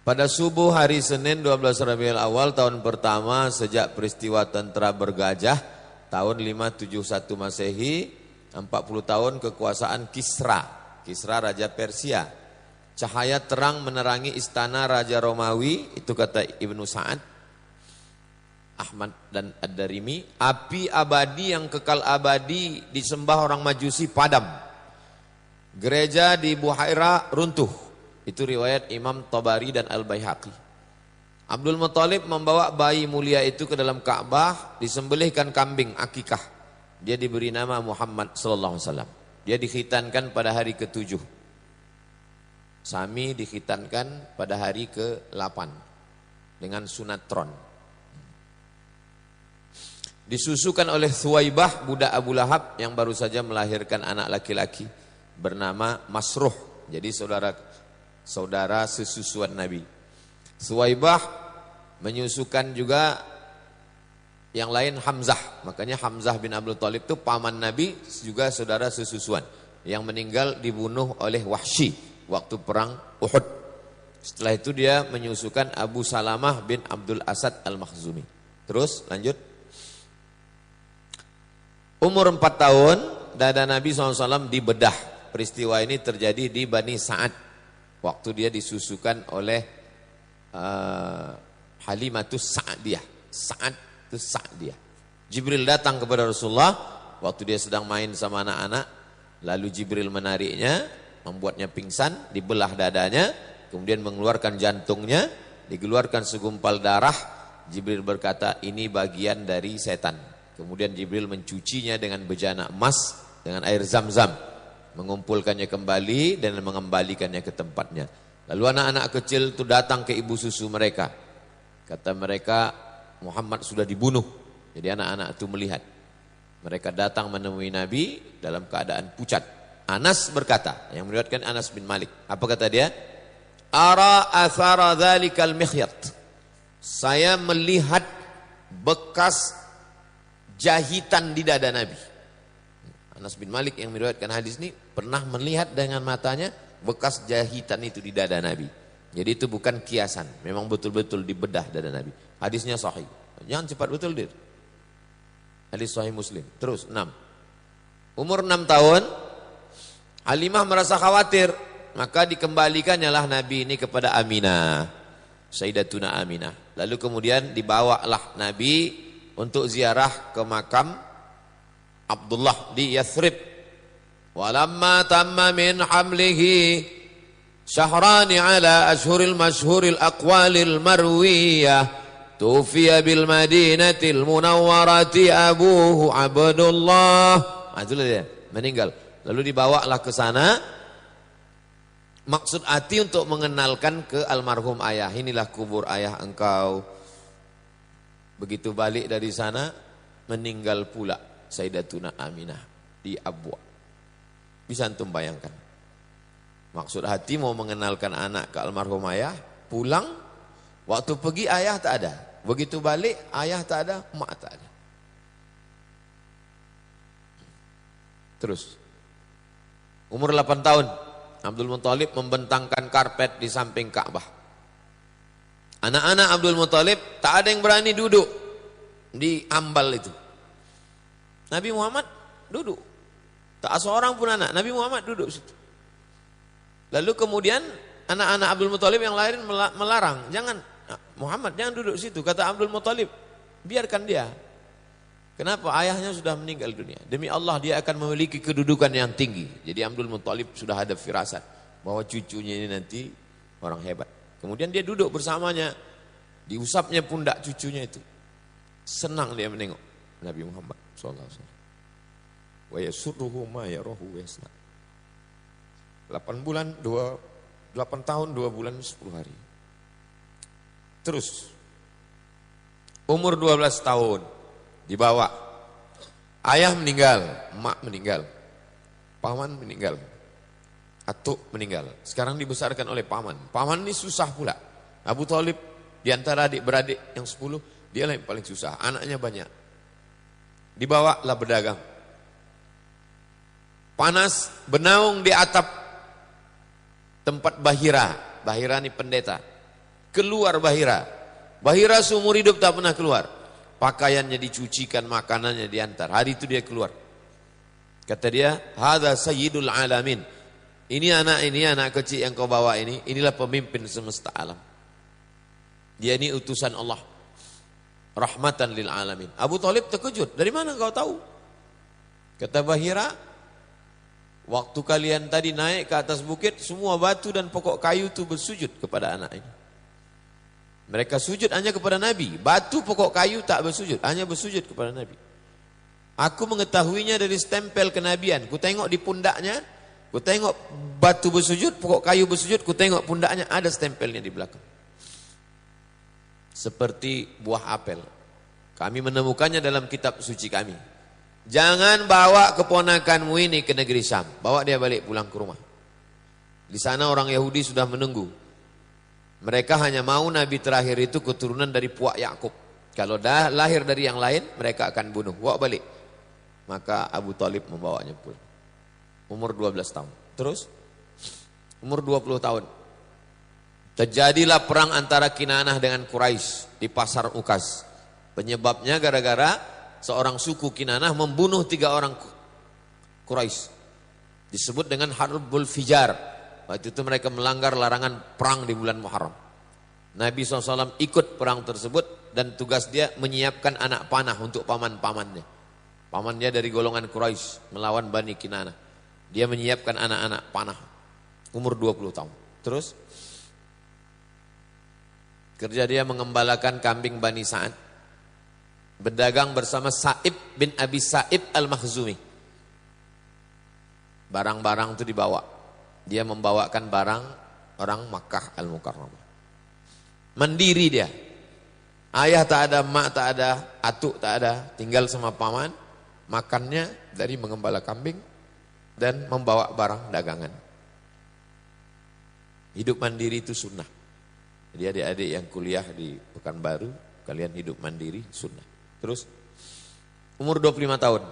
Pada subuh hari Senin 12 Rabiul Awal tahun pertama sejak peristiwa tentara bergajah tahun 571 Masehi, 40 tahun kekuasaan Kisra. Kisra Raja Persia. Cahaya terang menerangi istana Raja Romawi, itu kata Ibnu Sa'ad, Ahmad dan Ad-Darimi. Api abadi yang kekal abadi disembah orang Majusi padam. Gereja di Buhaira runtuh. Itu riwayat Imam Tabari dan Al-Baihaqi. Abdul Muthalib membawa bayi mulia itu ke dalam Ka'bah, disembelihkan kambing akikah. Dia diberi nama Muhammad sallallahu alaihi wasallam. Dia dikhitankan pada hari ke-7. Sami dikhitankan pada hari ke-8 dengan sunatron. Disusukan oleh Thuwaibah, budak Abu Lahab yang baru saja melahirkan anak laki-laki bernama Masruh. Jadi saudara sesusuan Nabi. Thuwaibah menyusukan juga yang lain Hamzah. Makanya Hamzah bin Abdul Thalib itu paman Nabi, juga saudara sesusuan yang meninggal dibunuh oleh Wahsy waktu perang Uhud. Setelah itu dia menyusukan Abu Salamah bin Abdul Asad Al-Makhzumi. Terus lanjut. Umur 4 tahun dada Nabi SAW dibedah. Peristiwa ini terjadi di Bani Sa'ad. Waktu dia disusukan oleh Halimatus Sa'diyah. Sa'atus Sa'diyah. Jibril datang kepada Rasulullah waktu dia sedang main sama anak-anak. Lalu Jibril menariknya, membuatnya pingsan, dibelah dadanya, kemudian mengeluarkan jantungnya, dikeluarkan segumpal darah. Jibril berkata, ini bagian dari setan. Kemudian Jibril mencucinya dengan bejana emas, dengan air zam-zam. Mengumpulkannya kembali dan mengembalikannya ke tempatnya. Lalu anak-anak kecil itu datang ke ibu susu mereka. Kata mereka, Muhammad sudah dibunuh. Jadi anak-anak itu melihat. Mereka datang menemui Nabi dalam keadaan pucat. Anas berkata, yang meriwayatkan Anas bin Malik. Apa kata dia? Ara athara dhalikal mikhyat. Saya melihat bekas jahitan di dada Nabi. Anas bin Malik yang meriwayatkan hadis ini pernah melihat dengan matanya bekas jahitan itu di dada Nabi. Jadi itu bukan kiasan, memang betul-betul dibedah dada Nabi. Hadisnya sahih. Jangan cepat betul dir. Hadis sahih Muslim. Terus 6. Umur 6 tahun Halimah merasa khawatir, maka dikembalikannya lah Nabi ini kepada Aminah, Sayyidatuna Aminah. Lalu kemudian dibawalah Nabi untuk ziarah ke makam Abdullah di Yathrib. Walamma tamma min hamlihi syahrani ala ashhuril mashhuril aqwalil marwiyah tufiya bil madinatil munawwarati abuhu Abdullah. Itulah dia, meninggal. Lalu dibawalah ke sana. Maksud hati untuk mengenalkan ke almarhum ayah. Inilah kubur ayah engkau. Begitu balik dari sana, meninggal pula Sayyidatuna Aminah di Abwa. Bisa antum bayangkan. Maksud hati mau mengenalkan anak ke almarhum ayah, pulang, waktu pergi ayah tak ada. Begitu balik ayah tak ada, mak tak ada. Terus. Umur 8 tahun, Abdul Muthalib membentangkan karpet di samping Ka'bah. Anak-anak Abdul Muthalib tak ada yang berani duduk di ambal itu. Nabi Muhammad duduk. Tak seorang pun anak. Nabi Muhammad duduk situ. Lalu kemudian anak-anak Abdul Muthalib yang lain melarang. Jangan, Muhammad jangan duduk situ. Kata Abdul Muthalib, biarkan dia. Kenapa? Ayahnya sudah meninggal dunia. Demi Allah dia akan memiliki kedudukan yang tinggi. Jadi Abdul Muthalib sudah ada firasat bahwa cucunya ini nanti orang hebat. Kemudian dia duduk bersamanya. Diusapnya pundak cucunya itu. Senang dia menengok Nabi Muhammad sallallahu alaihi wasallam. Wa yasurruhu ma yarahu yasna. 8 tahun 2 bulan 10 hari. Terus umur 12 tahun dibawa. Ayah meninggal, emak meninggal. Paman meninggal. Atuk meninggal. Sekarang dibesarkan oleh paman. Paman ini susah pula. Abu Thalib di antara adik-beradik yang 10, dia yang paling susah. Anaknya banyak. Dibawalah berdagang. Panas, bernaung di atap tempat Bahira. Bahira ini pendeta. Keluar Bahira. Bahira seumur hidup tak pernah keluar. Pakaiannya dicucikan, makanannya diantar. Hari itu dia keluar. Kata dia, hadza sayyidul alamin. Ini anak kecil yang kau bawa ini, inilah pemimpin semesta alam. Dia ini utusan Allah. Rahmatan lil alamin. Abu Thalib terkejut, dari mana kau tahu? Kata Bahira, waktu kalian tadi naik ke atas bukit, semua batu dan pokok kayu itu bersujud kepada anak ini. Mereka sujud hanya kepada Nabi. Batu pokok kayu tak bersujud, hanya bersujud kepada Nabi. Aku mengetahuinya dari stempel kenabian. Ku tengok di pundaknya, ku tengok batu bersujud, pokok kayu bersujud, ku tengok pundaknya ada stempelnya di belakang. Seperti buah apel. Kami menemukannya dalam kitab suci kami. Jangan bawa keponakanmu ini ke negeri Syam. Bawa dia balik pulang ke rumah. Di sana orang Yahudi sudah menunggu. Mereka hanya mau Nabi terakhir itu keturunan dari puak Yakub. Kalau dah lahir dari yang lain, mereka akan bunuh. Bawa balik. Maka Abu Thalib membawanya pulang. Umur 12 tahun. Terus, umur 20 tahun. Terjadilah perang antara Kinanah dengan Quraisy di pasar Ukas. Penyebabnya gara-gara seorang suku Kinanah membunuh 3 orang Quraisy. Disebut dengan Harbul Fijar. Waktu itu mereka melanggar larangan perang di bulan Muharram. Nabi SAW ikut perang tersebut dan tugas dia menyiapkan anak panah untuk paman-pamannya. Pamannya dari golongan Quraisy melawan Bani Kinanah. Dia menyiapkan anak-anak panah. Umur 20 tahun. Terus kerja dia mengembalakan kambing Bani Sa'ad. Berdagang bersama Sa'ib bin Abi Sa'ib al-Makhzumi. Barang-barang itu dibawa. Dia membawakan barang orang Makkah al-Mukarramah. Mandiri dia. Ayah tak ada, mak tak ada, atuk tak ada. Tinggal sama paman. Makannya dari mengembala kambing dan membawa barang dagangan. Hidup mandiri itu sunnah. Jadi adik-adik yang kuliah di Pekanbaru, kalian hidup mandiri sunnah. Terus umur 25 tahun.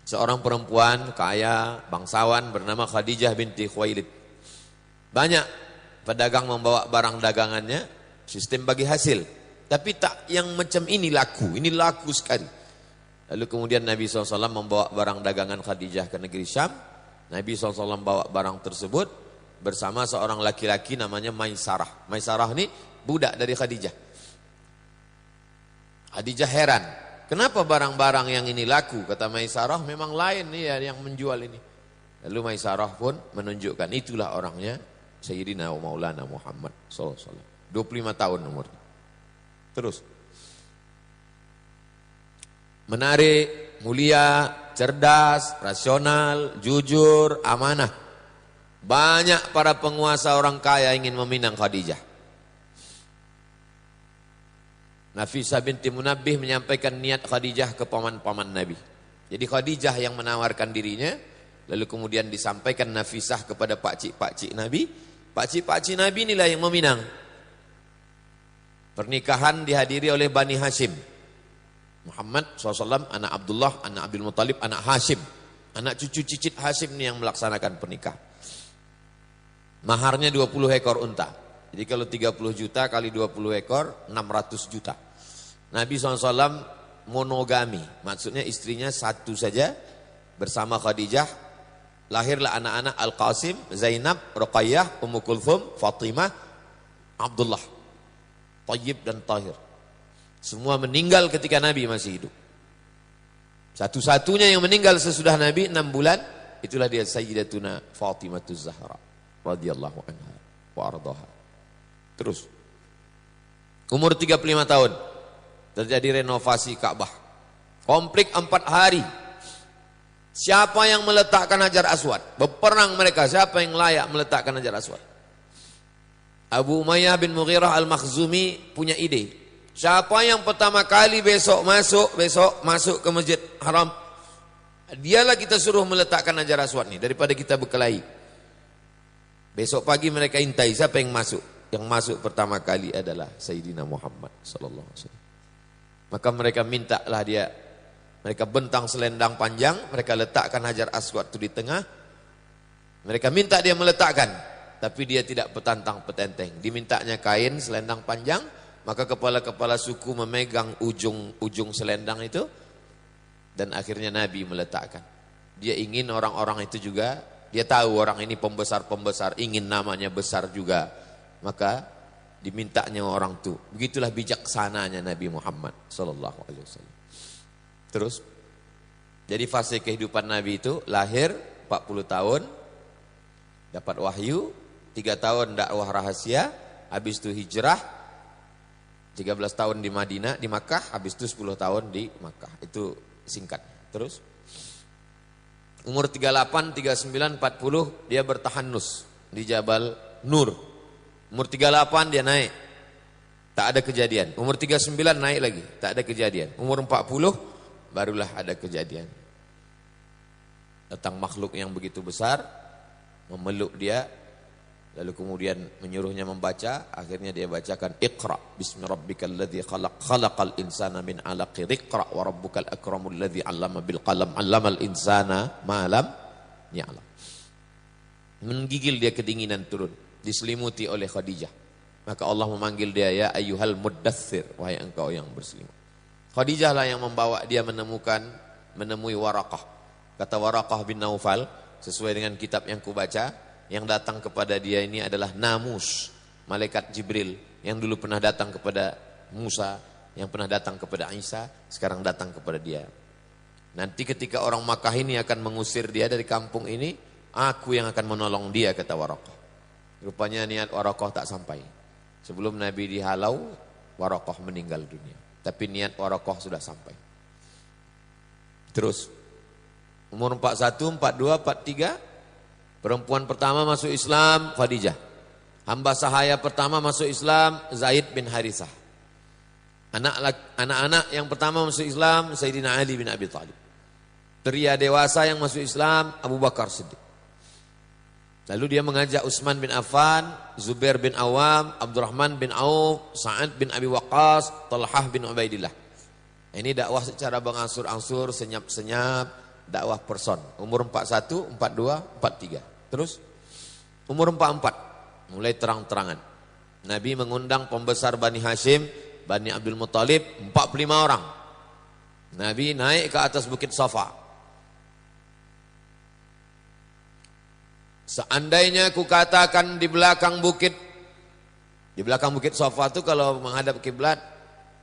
Seorang perempuan kaya, bangsawan bernama Khadijah binti Khuwailid. Banyak pedagang membawa barang dagangannya, sistem bagi hasil. Tapi tak yang macam ini laku sekali. Lalu kemudian Nabi SAW membawa barang dagangan Khadijah ke negeri Syam. Nabi SAW bawa barang tersebut bersama seorang laki-laki namanya Maisarah. Maisarah ini budak dari Khadijah. Khadijah heran. Kenapa barang-barang yang ini laku? Kata Maisarah, memang lain nih ya yang menjual ini. Lalu Maisarah pun menunjukkan itulah orangnya Sayyidina wa Maulana Muhammad SAW. 25 tahun umurnya. Terus. Menarik, mulia, cerdas, rasional, jujur, amanah. Banyak para penguasa orang kaya ingin meminang Khadijah. Nafisah binti Munabbih menyampaikan niat Khadijah ke paman-paman Nabi. Jadi Khadijah yang menawarkan dirinya, lalu kemudian disampaikan Nafisah kepada pakcik-pakcik Nabi. Pakcik-pakcik Nabi inilah yang meminang. Pernikahan dihadiri oleh Bani Hashim. Muhammad SAW, anak Abdullah, anak Abdul Muttalib, anak Hashim. Anak cucu cicit Hashim ini yang melaksanakan pernikahan. Maharnya 20 ekor unta. Jadi kalau 30 juta kali 20 ekor, 600 juta. Nabi SAW monogami, maksudnya istrinya satu saja bersama Khadijah. Lahirlah anak-anak Al-Qasim, Zainab, Ruqayyah, Ummu Kulthum, Fatimah, Abdullah, Tayyib dan Tahir. Semua meninggal ketika Nabi masih hidup. Satu-satunya yang meninggal sesudah Nabi 6 bulan, itulah dia Sayyidatuna Fatimatuz Zahra radhiyallahu anha wa ardhaha. Terus umur 35 tahun terjadi renovasi Ka'bah. Komplik 4 hari. Siapa yang meletakkan Hajar Aswad? Berperang mereka, siapa yang layak meletakkan Hajar Aswad? Abu Umayyah bin Mughirah al-Makhzumi punya ide. Siapa yang pertama kali besok masuk ke Masjid Haram, dialah kita suruh meletakkan Hajar Aswad ni daripada kita berkelahi. Besok pagi mereka intai siapa yang masuk. Yang masuk pertama kali adalah Sayyidina Muhammad sallallahu alaihi wasallam. Maka mereka mintalah dia, mereka bentang selendang panjang, mereka letakkan Hajar Aswad itu di tengah. Mereka minta dia meletakkan. tapi dia tidak petantang petenteng. Dimintanya kain selendang panjang, maka kepala-kepala suku memegang ujung selendang itu, dan akhirnya Nabi meletakkan. Dia ingin orang-orang itu juga, dia tahu orang ini pembesar-pembesar, ingin namanya besar juga, maka dimintanya orang itu. Begitulah bijaksananya Nabi Muhammad sallallahu alaihi wasallam. Terus, jadi fase kehidupan Nabi itu lahir 40 tahun, dapat wahyu, 3 tahun dakwah rahasia, habis itu hijrah, 13 tahun di Madinah, di Makkah, habis itu 10 tahun di Makkah. Itu singkat. Terus umur 38, 39, 40 dia bertahanus di Jabal Nur. Umur 38 dia naik, tak ada kejadian. Umur 39 naik lagi, tak ada kejadian. Umur 40 barulah ada kejadian. Datang makhluk yang begitu besar, memeluk dia, lalu kemudian menyuruhnya membaca. Akhirnya dia bacakan, Iqra bismi rabbikal ladzi khalaq, khalaqal insana min 'alaq, Iqra wa rabbukal akramul ladzi 'allama bil qalam, 'allamal insana ma lam ya'lam. Menggigil dia kedinginan turun, diselimuti oleh Khadijah. Maka Allah memanggil dia, ya ayyuhal muddaththir, wahai engkau yang berselimut. Khadijah lah yang membawa dia menemui Waraqah. Kata Waraqah bin Naufal, sesuai dengan kitab yang kubaca, yang datang kepada dia ini adalah Namus, malaikat Jibril, yang dulu pernah datang kepada Musa, yang pernah datang kepada Isa, sekarang datang kepada dia. Nanti ketika orang Makkah ini akan mengusir dia dari kampung ini, aku yang akan menolong dia, kata Waraqah. Rupanya niat Waraqah tak sampai. Sebelum Nabi dihalau, Waraqah meninggal dunia. Tapi niat Waraqah sudah sampai. Terus umur 41, 42, 43, perempuan pertama masuk Islam Khadijah. Hamba sahaya pertama masuk Islam Zaid bin Harithah. Anak-anak yang pertama masuk Islam Sayyidina Ali bin Abi Thalib. Pria dewasa yang masuk Islam Abu Bakar Siddiq. Lalu dia mengajak Utsman bin Affan, Zubair bin Awam, Abdurrahman bin Auf, Sa'ad bin Abi Waqqas, Talhah bin Ubaidillah. Ini dakwah secara berangsur-angsur, senyap-senyap, dakwah person. Umur 41, 42, 43. Terus umur 44 mulai terang-terangan. Nabi mengundang pembesar Bani Hashim, Bani Abdul Muttalib, 45 orang. Nabi naik ke atas bukit Safa. Seandainya ku katakan di belakang bukit Safa itu kalau menghadap kiblat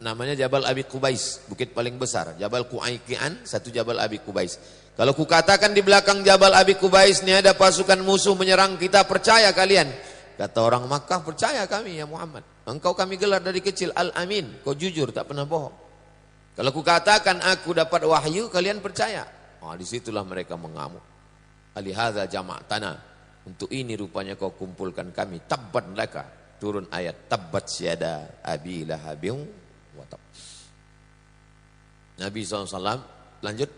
namanya Jabal Abi Qubais, bukit paling besar. Jabal Qu'aiqian, satu Jabal Abi Qubais. Kalau kukatakan di belakang Jabal Abi Qubais ini ada pasukan musuh menyerang kita, percaya kalian? Kata orang Makkah, percaya kami ya Muhammad. Engkau kami gelar dari kecil Al-Amin, kau jujur tak pernah bohong. Kalau kukatakan aku dapat wahyu, kalian percaya? Disitulah mereka mengamuk. Alihadza jama'tana, untuk ini rupanya kau kumpulkan kami. Tabbat laka, turun ayat tabbat syada abi lahabin. Nabi SAW lanjut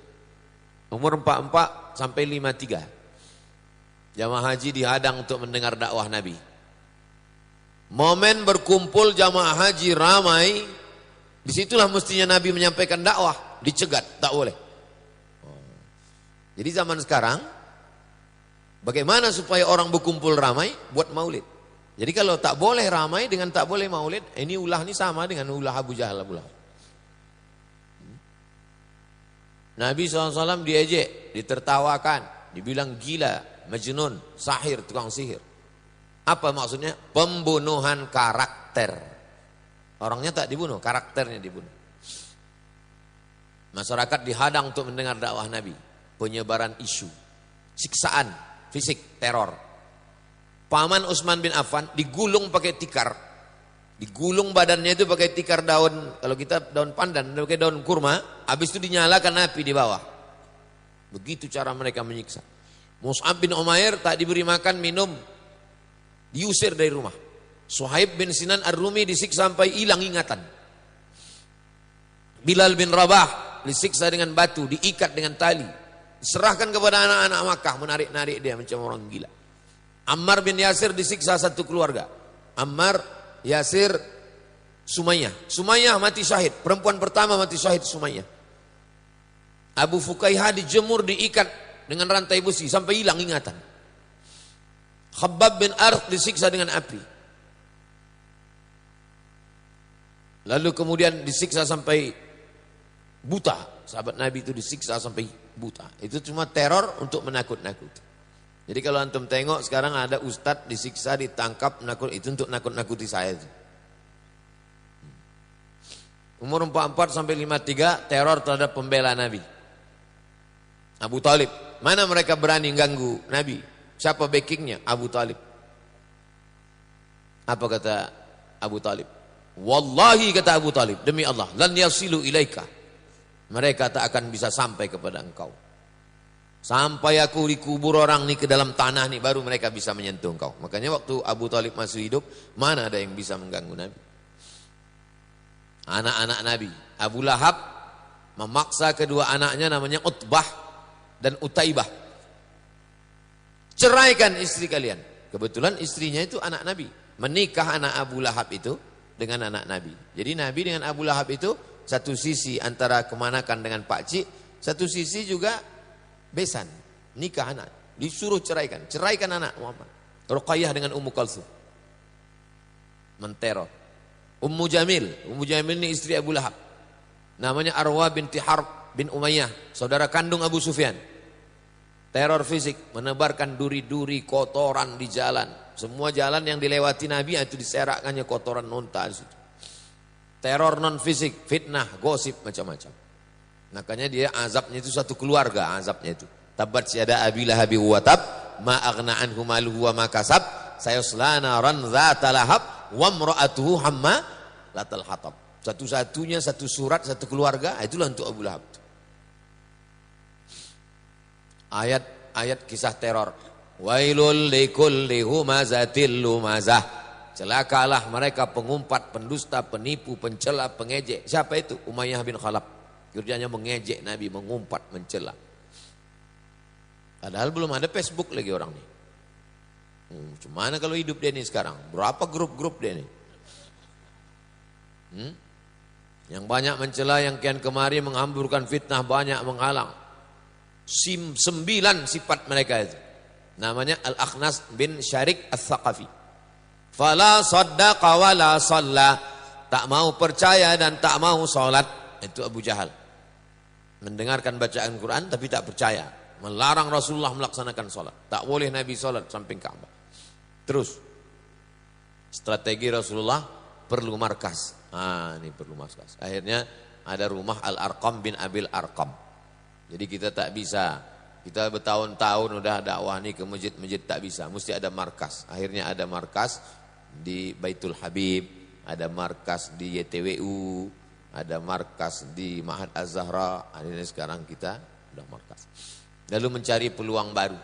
umur 44 sampai 53 jamaah haji dihadang untuk mendengar dakwah Nabi. Momen berkumpul jamaah haji ramai, disitulah mestinya Nabi menyampaikan dakwah, dicegat, tak boleh. Jadi zaman sekarang bagaimana supaya orang berkumpul ramai? Buat maulid. Jadi kalau tak boleh ramai dengan tak boleh maulid, ini ulah ini sama dengan ulah Abu Jahal, Abu Lahab. Nabi SAW diejek, ditertawakan, dibilang gila, majnun, sahir, tukang sihir. Apa maksudnya? Pembunuhan karakter. Orangnya tak dibunuh, karakternya dibunuh. Masyarakat dihadang untuk mendengar dakwah Nabi. Penyebaran isu, siksaan, fisik, teror. Paman Utsman bin Affan digulung pakai tikar. Digulung badannya itu pakai tikar daun, kalau kita daun pandan, pakai daun kurma, habis itu dinyalakan api di bawah. Begitu cara mereka menyiksa. Mus'ab bin Umair tak diberi makan, minum, diusir dari rumah. Suhaib bin Sinan Ar-Rumi disiksa sampai hilang ingatan. Bilal bin Rabah disiksa dengan batu, diikat dengan tali. Diserahkan kepada anak-anak Makkah, menarik-narik dia macam orang gila. Ammar bin Yasir disiksa satu keluarga. Ammar, Yasir, Sumayyah. Sumayyah mati syahid. Perempuan pertama mati syahid Sumayyah. Abu Fukaihah dijemur, diikat dengan rantai besi sampai hilang ingatan. Khabbab bin Arth disiksa dengan api. Lalu kemudian disiksa sampai buta. Sahabat Nabi itu disiksa sampai buta. Itu cuma teror untuk menakut-nakuti. Jadi kalau antum tengok sekarang ada ustadz disiksa, ditangkap, menakut, itu untuk nakut-nakuti saya. Umur 44 sampai 53 teror terhadap pembela Nabi. Abu Talib. Mana mereka berani ganggu Nabi? Siapa backingnya? Abu Talib. Apa kata Abu Talib? Wallahi kata Abu Talib, demi Allah, lan yasilu ilaika. Mereka tak akan bisa sampai kepada engkau. Sampai aku dikubur orang nih ke dalam tanah nih baru mereka bisa menyentuh engkau. Makanya waktu Abu Talib masih hidup, mana ada yang bisa mengganggu Nabi? Anak-anak Nabi, Abu Lahab memaksa kedua anaknya namanya Utbah dan Utaibah. Ceraikan istri kalian. Kebetulan istrinya itu anak Nabi. Menikah anak Abu Lahab itu dengan anak Nabi. Jadi Nabi dengan Abu Lahab itu satu sisi antara kemanakan dengan pakcik, satu sisi juga besan, nikah anak. Disuruh ceraikan. Ceraikan anak Muhammad. Ruqayyah dengan Ummu Kalsum. Menteror. Ummu Jamil ini istri Abu Lahab. Namanya Arwa binti Harb bin Umayyah, saudara kandung Abu Sufyan. Teror fisik, menebarkan duri-duri kotoran di jalan. Semua jalan yang dilewati Nabi itu diserakkannya kotoran unta di situ. Teror non fisik, fitnah, gosip, macam-macam. Makanya dia azabnya itu satu keluarga, azabnya itu. Tabat syada abi lahabi wa tab, ma aghna anhu maluhu wa ma kasab, sayasla naran dzata lahab wa imra'atuhu hamma latal hatab. Satu-satunya satu surat, satu keluarga, itulah untuk Abu Lahab. Ayat kisah teror. Wailul likulli humazatil lumazah. Celakalah mereka pengumpat, pendusta, penipu, pencela, pengejek. Siapa itu? Umayyah bin Khalaf. Kerjanya mengejek Nabi, mengumpat, mencela. Padahal belum ada Facebook lagi orang ini. Gimana kalau hidup dia ini sekarang? Berapa grup-grup dia ini? Yang banyak mencela, yang kian kemari menghamburkan fitnah, banyak menghalang. 9 sifat mereka itu. Namanya Al-Akhnas bin Syarik Al-Thaqafi. Fala saddaqa wa la shalla. Tak mau percaya dan tak mau salat. Itu Abu Jahal. Mendengarkan bacaan Quran tapi tak percaya. Melarang Rasulullah melaksanakan salat. Tak boleh Nabi salat samping Ka'bah. Terus strategi Rasulullah perlu markas. Ini perlu markas. Akhirnya ada rumah Al-Arqam bin Abil Arqam. Jadi kita tak bisa, kita bertahun-tahun udah dakwah nih ke masjid-masjid tak bisa, mesti ada markas. Akhirnya ada markas di Baitul Habib, ada markas di YTWU, ada markas di Ma'had Az-Zahra. Akhirnya sekarang kita udah markas. Lalu mencari peluang baru.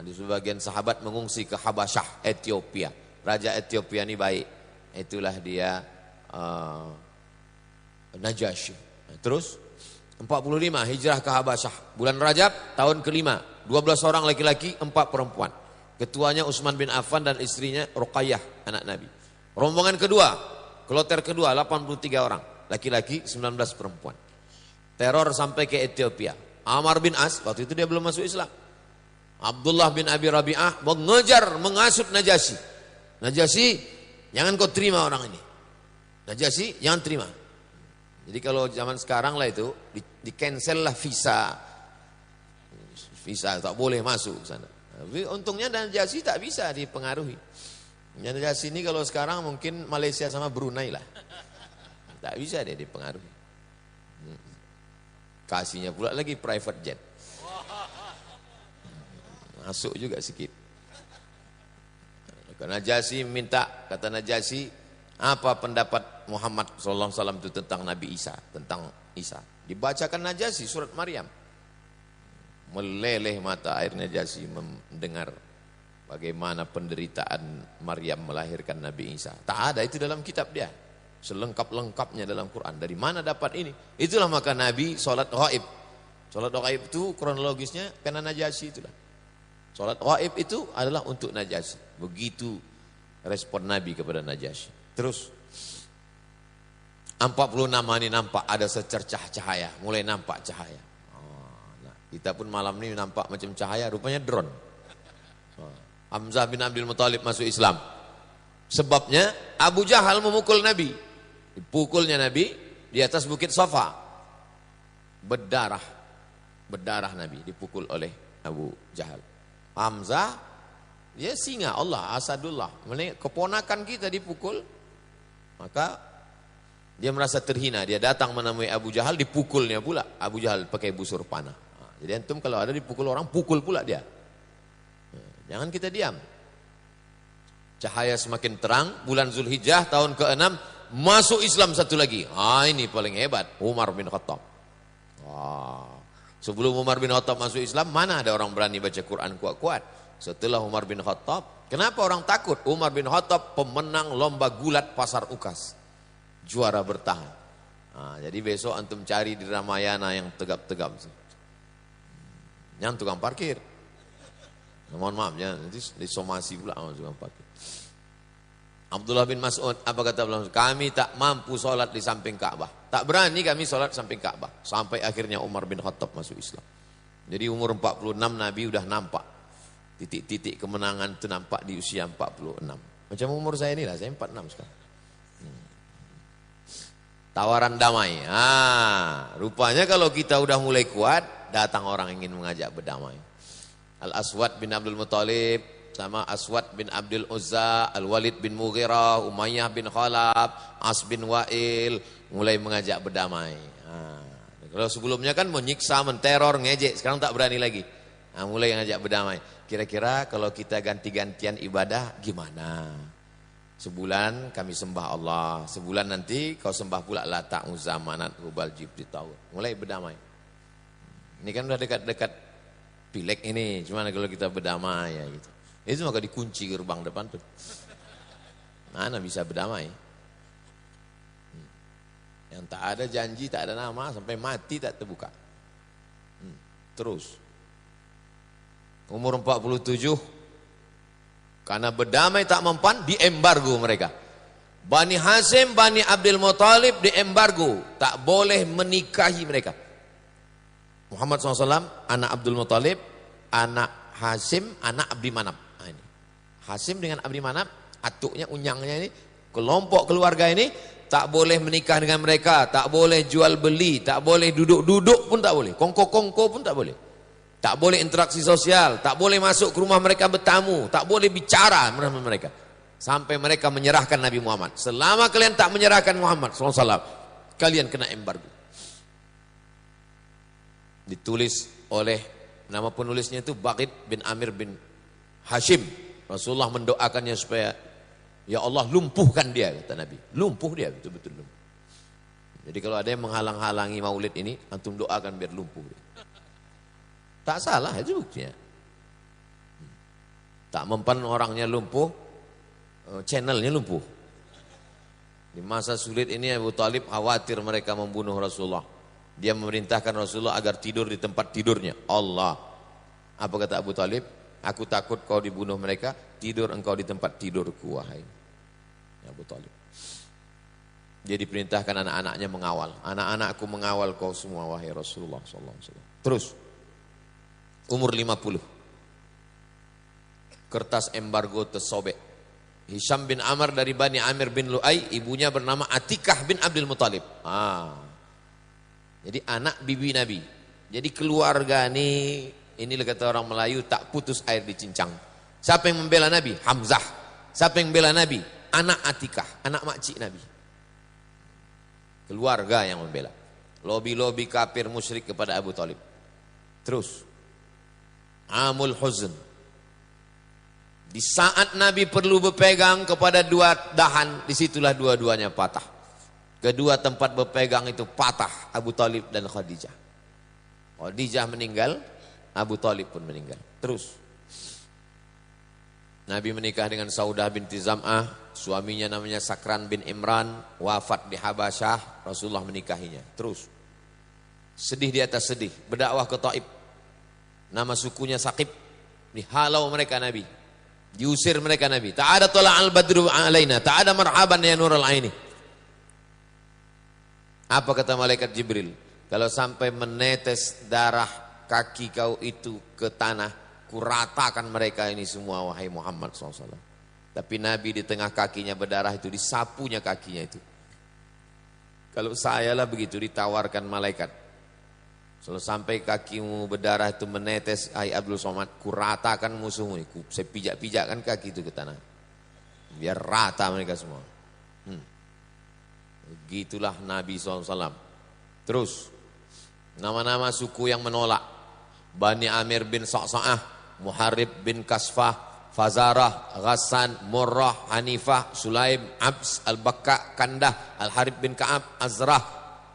Di sebagian sahabat mengungsi ke Habasyah, Ethiopia. Raja Ethiopia ini baik. Itulah dia Najasyi. Terus 45 hijrah ke Habasyah. Bulan Rajab tahun kelima. 12 orang laki-laki, 4 perempuan. Ketuanya Utsman bin Affan dan istrinya Ruqayyah, anak Nabi. Rombongan kedua, kloter kedua 83 orang. Laki-laki 19 perempuan. Teror sampai ke Ethiopia. Amr bin As, waktu itu dia belum masuk Islam. Abdullah bin Abi Rabi'ah mengejar, mengasut Najasyi. Najasyi, jangan kau terima orang ini. Najasyi, jangan terima. Jadi kalau zaman sekarang lah itu di cancel lah visa tak boleh masuk ke sana. Tapi untungnya Najasyi tak bisa dipengaruhi. Najasyi ini kalau sekarang mungkin Malaysia sama Brunei lah, tak bisa dia dipengaruhi. Kasihnya pula lagi private jet, masuk juga sikit. Najasyi minta, kata Najasyi, apa pendapat Muhammad SAW itu tentang Nabi Isa, tentang Isa. Dibacakan Najasyi surat Maryam. Meleleh mata air Najasyi mendengar bagaimana penderitaan Maryam melahirkan Nabi Isa. Tak ada itu dalam kitab dia. Selengkap-lengkapnya dalam Quran. Dari mana dapat ini? Itulah maka Nabi sholat ghaib. Sholat ghaib itu kronologisnya karena Najasyi itulah. Sholat ghaib itu adalah untuk Najasyi. Begitu respon Nabi kepada Najasyi. Terus 46 ini nampak ada secercah cahaya, mulai nampak cahaya. Kita pun malam ini nampak macam cahaya, rupanya drone. Hamzah bin Abdul Muthalib masuk Islam. Sebabnya Abu Jahal memukul Nabi. Dipukulnya Nabi di atas bukit Safa. Berdarah Nabi dipukul oleh Abu Jahal. Hamzah dia singa Allah, asadullah. Keponakan kita dipukul, maka dia merasa terhina. Dia datang menemui Abu Jahal, dipukulnya pula. Abu Jahal pakai busur panah. Jadi antum kalau ada dipukul orang, pukul pula dia. Jangan kita diam. Cahaya semakin terang, bulan Zulhijjah tahun ke-6 masuk Islam satu lagi. Ini paling hebat, Umar bin Khattab. Sebelum Umar bin Khattab masuk Islam, mana ada orang berani baca Quran kuat-kuat? Setelah Umar bin Khattab, kenapa orang takut? Umar bin Khattab pemenang lomba gulat pasar Ukas. Juara bertahan. Jadi besok antum cari di Ramayana yang tegap-tegap. Yang tukang parkir. Mohon maaf ya, nanti disomasi pula tukang parkir. Abdullah bin Mas'ud, apa kata Abdullah? Kami tak mampu sholat di samping Ka'bah. Tak berani kami sholat samping Ka'bah. Sampai akhirnya Umar bin Khattab masuk Islam. Jadi umur 46 Nabi udah nampak. Titik-titik kemenangan itu nampak di usia 46. Macam umur saya ini lah, saya 46 sekarang. Tawaran damai. Rupanya kalau kita udah mulai kuat, datang orang ingin mengajak berdamai. Al-Aswad bin Abdul Muthalib sama Aswad bin Abdul Uzza, Al-Walid bin Mughirah, Umayyah bin Khalaf, As bin Wa'il mulai mengajak berdamai. Kalau sebelumnya kan menyiksa, menteror, ngejek, sekarang tak berani lagi. Mulai ngajak berdamai. Kira-kira kalau kita ganti-gantian ibadah gimana? Sebulan kami sembah Allah, sebulan nanti kau sembah pula Lata, Uzza, Manat, Hubal, Jibril, Taut. Mulai berdamai. Ini kan udah dekat-dekat Pileg ini, gimana kalau kita berdamai ya gitu. Itu maka dikunci gerbang depan tuh. Mana bisa berdamai? Yang tak ada janji, tak ada nama, sampai mati tak terbuka. Terus. Umur 47, karena berdamai tak mempan, diembargo mereka. Bani Hasim, Bani Abdul Muthalib diembargo, tak boleh menikahi mereka. Muhammad SAW, anak Abdul Muthalib, anak Hasim, anak Abdi Manaf. Ini. Hasim dengan Abdi Manaf, atuknya, unyangnya ini, kelompok keluarga ini, tak boleh menikah dengan mereka, tak boleh jual beli, tak boleh duduk-duduk pun tak boleh, kongko-kongko pun tak boleh. Tak boleh interaksi sosial, tak boleh masuk ke rumah mereka bertamu, tak boleh bicara dengan mereka. Sampai mereka menyerahkan Nabi Muhammad. Selama kalian tak menyerahkan Muhammad SAW, kalian kena embargo. Ditulis oleh, nama penulisnya itu Baqid bin Amir bin Hashim. Rasulullah mendoakannya supaya, ya Allah lumpuhkan dia, kata Nabi. Lumpuh dia, betul-betul lumpuh. Jadi kalau ada yang menghalang-halangi maulid ini, antum doakan biar lumpuh dia. Tak salah itu buktinya. Tak mempan orangnya lumpuh, channelnya lumpuh. Di masa sulit ini Abu Talib khawatir mereka membunuh Rasulullah. Dia memerintahkan Rasulullah agar tidur di tempat tidurnya. Allah. Apa kata Abu Talib? Aku takut kau dibunuh mereka, tidur engkau di tempat tidurku, wahai Abu Talib. Dia diperintahkan anak-anaknya mengawal. Anak-anakku mengawal kau semua, wahai Rasulullah SAW. Terus. Umur 50. Kertas embargo tersobek. Hisham bin Amr dari Bani Amir bin Lu'ay, ibunya bernama Atikah bin Abdul Muthalib. Jadi anak bibi Nabi. Jadi keluarga ini kata orang Melayu, tak putus air di cincang. Siapa yang membela Nabi? Hamzah. Siapa yang membela Nabi? Anak Atikah, anak makcik Nabi. Keluarga yang membela. Lobi-lobi kafir musyrik kepada Abu Talib. Terus. Amul Huzn. Di saat Nabi perlu berpegang kepada dua dahan, disitulah dua-duanya patah. Kedua tempat berpegang itu patah, Abu Talib dan Khadijah. Khadijah meninggal, Abu Talib pun meninggal. Terus. Nabi menikah dengan Saudah binti Zam'ah, suaminya namanya Sakran bin Imran, wafat di Habasyah, Rasulullah menikahinya. Terus. Sedih di atas sedih, berdakwah ke Taif. Nama sukunya Saqib, dihalau mereka Nabi, diusir mereka Nabi. Tak ada tola'al badru alaina, tak ada marhaban ya nurul aini. Apa kata malaikat Jibril? Kalau sampai menetes darah kaki kau itu ke tanah, kuratakan mereka ini semua wahai Muhammad SAW. Tapi Nabi di tengah kakinya berdarah itu, disapunya kakinya itu. Kalau saya lah begitu ditawarkan malaikat, kalau sampai kakimu berdarah itu menetes, hai Abdul Somad, kuratakan musuhmu. Saya pijak-pijakkan kaki itu ke tanah, biar rata mereka semua. Begitulah Nabi SAW. Terus nama-nama suku yang menolak: Bani Amir bin Sa'sa'ah, Muharib bin Kasfah, Fazarah, Ghassan, Murrah, Hanifah, Sulaim, Abs, Al-Bakka, Kandah, Al-Harib bin Ka'ab, Azrah,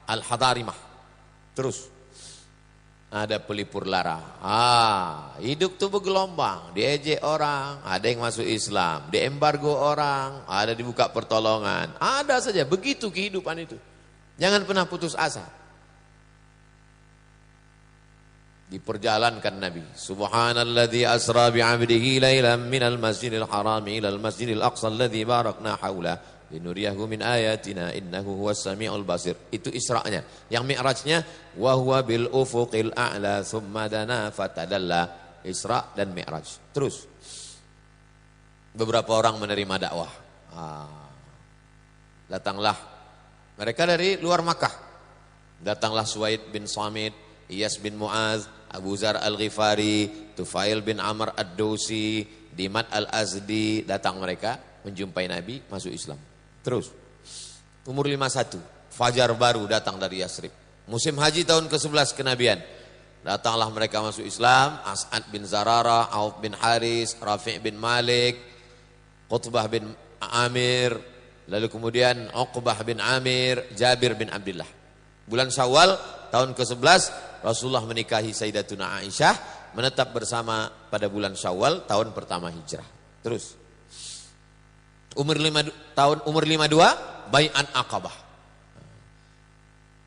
Al-Hadarimah. Terus ada pelipur lara. Hidup tuh bergelombang, diejek orang, ada yang masuk Islam, diembargo orang, ada dibuka pertolongan, ada saja, begitu kehidupan itu. Jangan pernah putus asa. Diperjalankan Nabi. Subhanalladzi asra bi'abdihi lailan minal masjidil harami ilal masjidil aqsa alladzi barakna haula linuriyahu min ayatina innahu huwas samiul basir. Itu Isra'nya. Yang Mi'rajnya wa huwa bil ufuqil a'la thumma dana fatadalla. Isra' dan Mi'raj. Terus beberapa orang menerima dakwah. Datanglah mereka dari luar Makkah. Datanglah Suwaid bin Samit, Iyas bin Mu'az, Abu Zar al-Ghifari, Tufail bin Amr ad-Dawsi, Dimat al-Azdi. Datang mereka menjumpai Nabi, masuk Islam. Terus umur 51, fajar baru datang dari Yasrib. Musim haji tahun ke-11 kenabian. Datanglah mereka masuk Islam. As'ad bin Zarara, Auf bin Haris, Rafi' bin Malik, Qutbah bin Amir, lalu kemudian Uqbah bin Amir, Jabir bin Abdullah. Bulan Syawal tahun ke-11 Rasulullah menikahi Sayyidatuna Aisyah, menetap bersama pada bulan Syawal tahun pertama hijrah. Terus umur 52 bai'at Aqabah.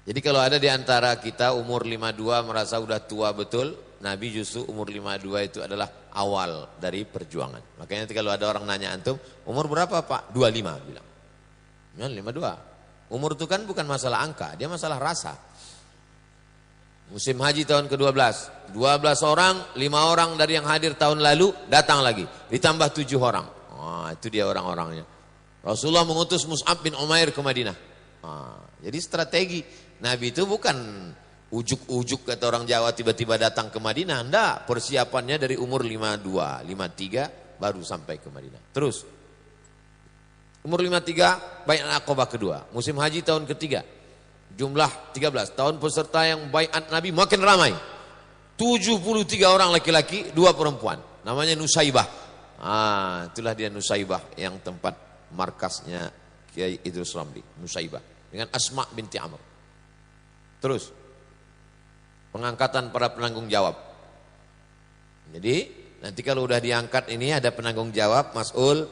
Jadi kalau ada di antara kita umur 52 merasa udah tua betul, Nabi justru umur 52 itu adalah awal dari perjuangan. Makanya nanti kalau ada orang nanya antum, umur berapa Pak? 25 bilang. Ya 52. Umur itu kan bukan masalah angka, dia masalah rasa. Musim haji tahun ke-12, 12 orang, 5 orang dari yang hadir tahun lalu datang lagi, ditambah 7 orang. Itu dia orang-orangnya. Rasulullah mengutus Mus'ab bin Umair ke Madinah. Jadi strategi Nabi itu bukan ujuk-ujuk kata orang Jawa tiba-tiba datang ke Madinah. Enggak, persiapannya dari umur 52, 53 baru sampai ke Madinah. Terus umur 53 bai'at Aqabah kedua, musim haji tahun ketiga. Jumlah 13, tahun peserta yang bai'at Nabi makin ramai. 73 orang laki-laki, 2 perempuan. Namanya Nusaibah. Itulah dia Nusaibah yang tempat markasnya Kiai Idrus Ramli. Nusaibah dengan Asma binti Amr. Terus pengangkatan para penanggung jawab. Jadi nanti kalau udah diangkat ini ada penanggung jawab, mas'ul,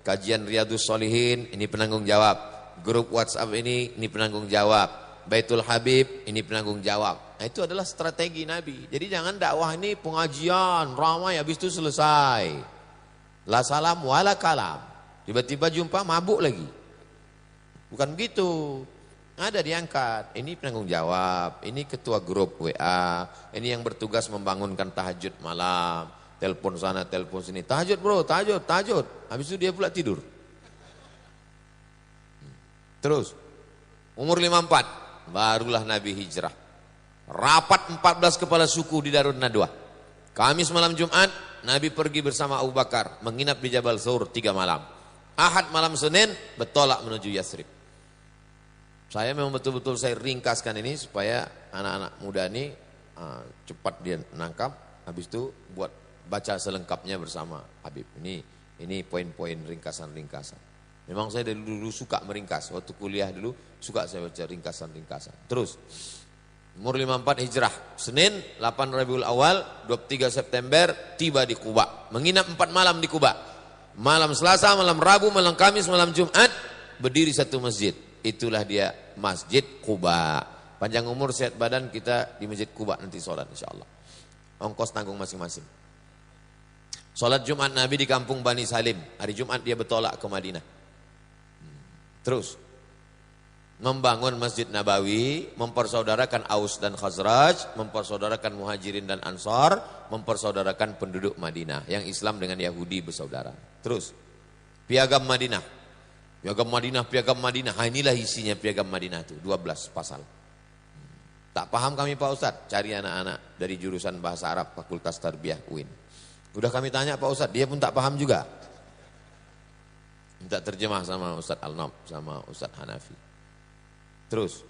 kajian Riyadhus Shalihin, ini penanggung jawab. Grup WhatsApp ini penanggung jawab. Baitul Habib, ini penanggung jawab. Nah, itu adalah strategi Nabi. Jadi jangan dakwah ini pengajian, ramai, habis itu selesai. La salam wala kalam. Tiba-tiba jumpa mabuk lagi. Bukan begitu. Ada diangkat. Ini penanggung jawab, ini ketua grup WA, ini yang bertugas membangunkan tahajud malam. Telepon sana, telepon sini. Tahajud bro, tahajud. Habis itu dia pula tidur. Terus umur 54 barulah Nabi hijrah. Rapat 14 kepala suku di Darun Nadwah. Kamis malam Jumat Nabi pergi bersama Abu Bakar menginap di Jabal Thawr 3 malam. Ahad malam Senin bertolak menuju Yasrib. Saya memang betul-betul saya ringkaskan ini supaya anak-anak muda ini cepat dia nangkap. Habis itu buat baca selengkapnya bersama Habib. Ini poin-poin ringkasan-ringkasan. Memang saya dari dulu suka meringkas. Waktu kuliah dulu suka saya baca ringkasan-ringkasan. Terus umur 54 hijrah. Senin 8 Rabiul Awal 23 September tiba di Quba. Menginap 4 malam di Quba. Malam Selasa, malam Rabu, malam Kamis, malam Jumat berdiri satu masjid. Itulah dia Masjid Quba. Panjang umur sehat badan kita di Masjid Quba nanti sholat insyaAllah. Ongkos tanggung masing-masing. Sholat Jumat Nabi di kampung Bani Salim. Hari Jumat dia bertolak ke Madinah. Terus membangun Masjid Nabawi, mempersaudarakan Aus dan Khazraj, mempersaudarakan Muhajirin dan Ansar, mempersaudarakan penduduk Madinah yang Islam dengan Yahudi bersaudara. Terus Piagam Madinah. Piagam Madinah, Piagam Madinah. Inilah isinya Piagam Madinah itu, 12 pasal. Tak paham kami Pak Ustadz, cari anak-anak dari jurusan Bahasa Arab Fakultas Tarbiyah UIN. Udah kami tanya Pak Ustadz, dia pun tak paham juga. Minta terjemah sama Ustadz Al-Nab, sama Ustadz Hanafi. Terus,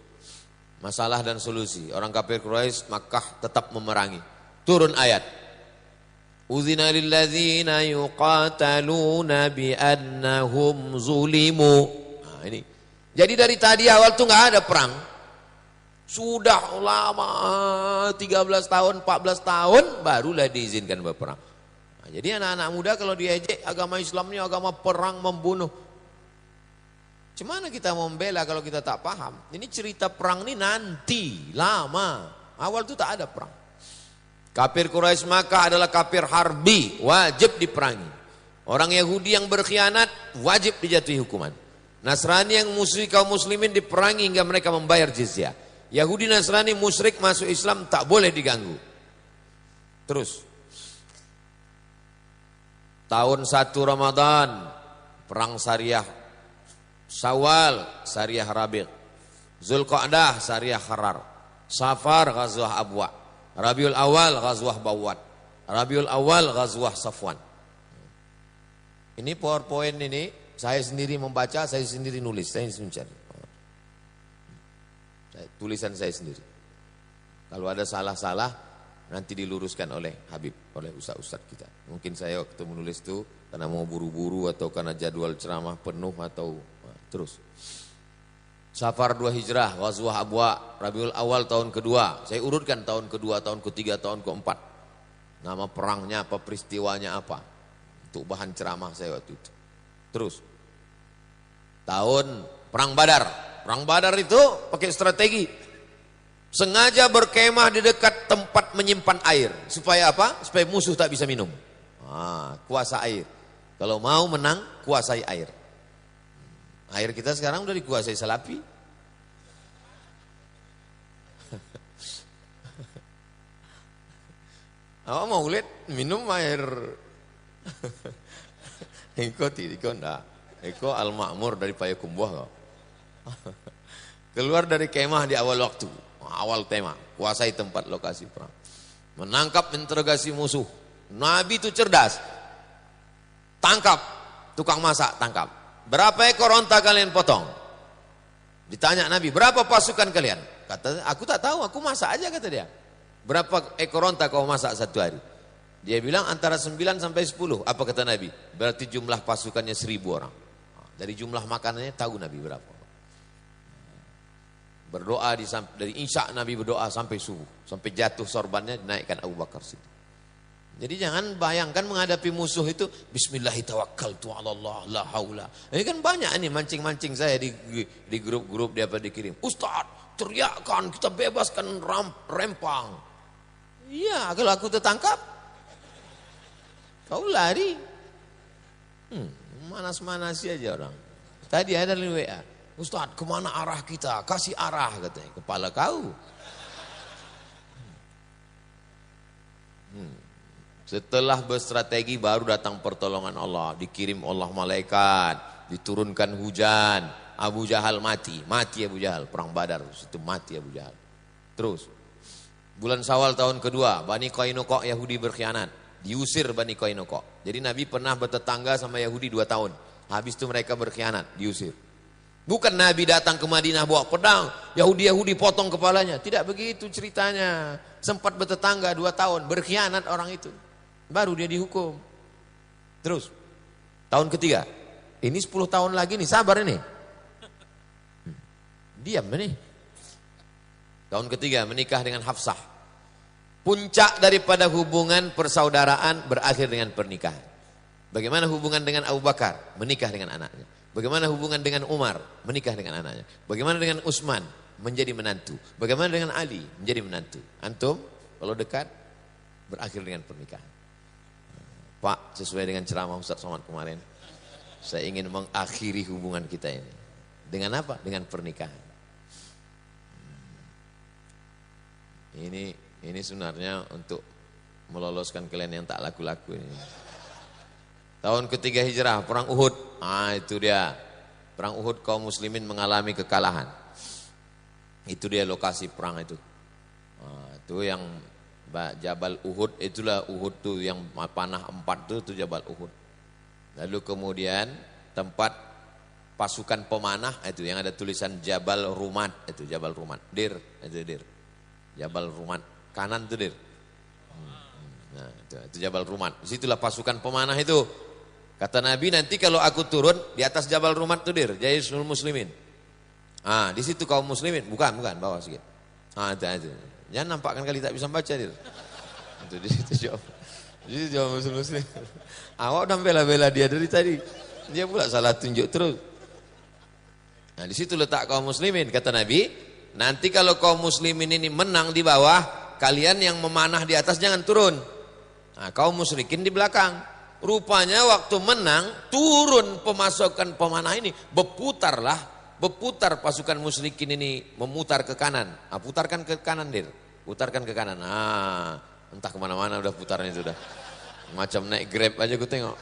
masalah dan solusi. Orang kafir Quraisy Makkah tetap memerangi. Turun ayat. Uzina lilladzina yuqataluna bi'annahum zulimu. Nah ini. Jadi dari tadi awal tuh nggak ada perang. Sudah lama 13 tahun, 14 tahun barulah diizinkan berperang. Nah, jadi anak-anak muda kalau diejek agama Islamnya agama perang membunuh. Gimana kita mau membela kalau kita tak paham? Ini cerita perang ini nanti, lama. Awal itu tak ada perang. Kafir Quraisy Makkah adalah kafir harbi, wajib diperangi. Orang Yahudi yang berkhianat, wajib dijatuhi hukuman. Nasrani yang musuhi kaum muslimin diperangi hingga mereka membayar jizyah. Yahudi Nasrani musyrik masuk Islam tak boleh diganggu. Terus. Tahun 1 Ramadan, perang Syariah. Syawal, Syariah Rabi', Zulqa'dah, Syariah Kharar, Safar, Ghazwah Abwa, Rabiul Awal, Ghazwah Bawat, Rabiul Awal, Ghazwah Safwan. Ini PowerPoint ini, saya sendiri membaca, saya sendiri nulis, saya sendiri mencari. Tulisan saya sendiri. Kalau ada salah-salah, nanti diluruskan oleh Habib, oleh ustaz-ustaz kita. Mungkin saya waktu menulis itu, karena mau buru-buru atau karena jadwal ceramah penuh atau terus. Safar 2 Hijrah, Ghazwah Abwa, Rabiul Awal tahun kedua. Saya urutkan tahun kedua, tahun ketiga, tahun keempat. Nama perangnya apa, peristiwanya apa. Untuk bahan ceramah saya waktu itu. Terus. Tahun Perang Badar. Perang Badar itu pakai strategi. Sengaja berkemah di dekat tempat menyimpan air. Supaya apa? Supaya musuh tak bisa minum. Kuasa air. Kalau mau menang, kuasai air. Air kita sekarang udah dikuasai Salafi. Awak mau lihat minum air. Iko enggak. Iko Al-Ma'mur dari Payakumbuh kau. Keluar dari kemah di awal waktu. Awal tema. Kuasai tempat lokasi perang. Menangkap interogasi musuh. Nabi itu cerdas. Tangkap. Tukang masak tangkap. Berapa ekor onta kalian potong? Ditanya Nabi, berapa pasukan kalian? Kata, aku tak tahu, aku masak aja kata dia. Berapa ekor onta kau masak satu hari? Dia bilang antara 9 sampai 10. Apa kata Nabi? Berarti jumlah pasukannya 1000 orang. Dari jumlah makanannya tahu Nabi berapa. Berdoa dari Isya Nabi berdoa sampai subuh. Sampai jatuh sorbannya dinaikkan Abu Bakar situ. Jadi jangan bayangkan menghadapi musuh itu bismillahirrahmanirrahim Allah la haula. Ini kan banyak ini mancing-mancing saya di grup-grup dia dikirim. Ustaz, teriakkan kita bebaskan Rempang. Iya, kalau aku tertangkap kau lari. Manas-manasi aja orang. Tadi ada di WA. Ustaz, kemana arah kita? Kasih arah katanya. Kepala kau. Setelah berstrategi baru datang pertolongan Allah. Dikirim Allah malaikat. Diturunkan hujan. Abu Jahal mati. Mati Abu Jahal. Perang Badar. Itu mati Abu Jahal. Terus. Bulan Syawal tahun kedua. Bani Qainuqa Yahudi berkhianat. Diusir Bani Qainuqa. Jadi Nabi pernah bertetangga sama Yahudi 2 tahun. Habis itu mereka berkhianat. Diusir. Bukan Nabi datang ke Madinah bawa pedang. Yahudi-Yahudi potong kepalanya. Tidak begitu ceritanya. Sempat bertetangga 2 tahun. Berkhianat orang itu. Baru dia dihukum. Terus. Tahun ketiga. Ini 10 tahun lagi nih. Sabar ini. Diam nih. Tahun ketiga menikah dengan Hafsah. Puncak daripada hubungan persaudaraan berakhir dengan pernikahan. Bagaimana hubungan dengan Abu Bakar? Menikah dengan anaknya. Bagaimana hubungan dengan Umar? Menikah dengan anaknya. Bagaimana dengan Utsman? Menjadi menantu. Bagaimana dengan Ali? Menjadi menantu. Antum kalau dekat berakhir dengan pernikahan. Pak, sesuai dengan ceramah Ustaz Somad kemarin, saya ingin mengakhiri hubungan kita ini. Dengan apa? Dengan pernikahan. Ini sebenarnya untuk meloloskan kalian yang tak laku-laku ini. Tahun ketiga hijrah, perang Uhud. Itu dia. Perang Uhud kaum muslimin mengalami kekalahan. Itu dia lokasi perang itu. Itu yang Jabal Uhud, itulah Uhud tuh yang panah 4 itu Jabal Uhud. Lalu kemudian tempat pasukan pemanah itu yang ada tulisan Jabal Rumat, itu Jabal Rumat. Dir, itu Dir. Jabal Rumat, kanan itu Dir. Nah, itu Jabal Rumat. Disitulah pasukan pemanah itu. Kata Nabi, nanti kalau aku turun di atas Jabal Rumat itu Dir, Jaisul Muslimin. Di situ kaum muslimin, bukan, bawah sedikit. Itu. Jangan nampakkan kali tak bisa baca Dir. Itu di situ jawab. Di situ jawab muslim. Awak udah bela-bela dia dari tadi. Dia pula salah tunjuk terus. Nah, di situ letak kaum muslimin. Kata Nabi, nanti kalau kaum muslimin ini menang di bawah, kalian yang memanah di atas jangan turun. Kaum musyrikin di belakang. Rupanya waktu menang, turun pemasukan pemanah ini. Berputar pasukan musyrikin ini, memutar ke kanan. Putarkan ke kanan Dir. Putarkan ke kanan. Entah kemana-mana udah putarnya itu udah. Macam naik Grab aja gue tengok.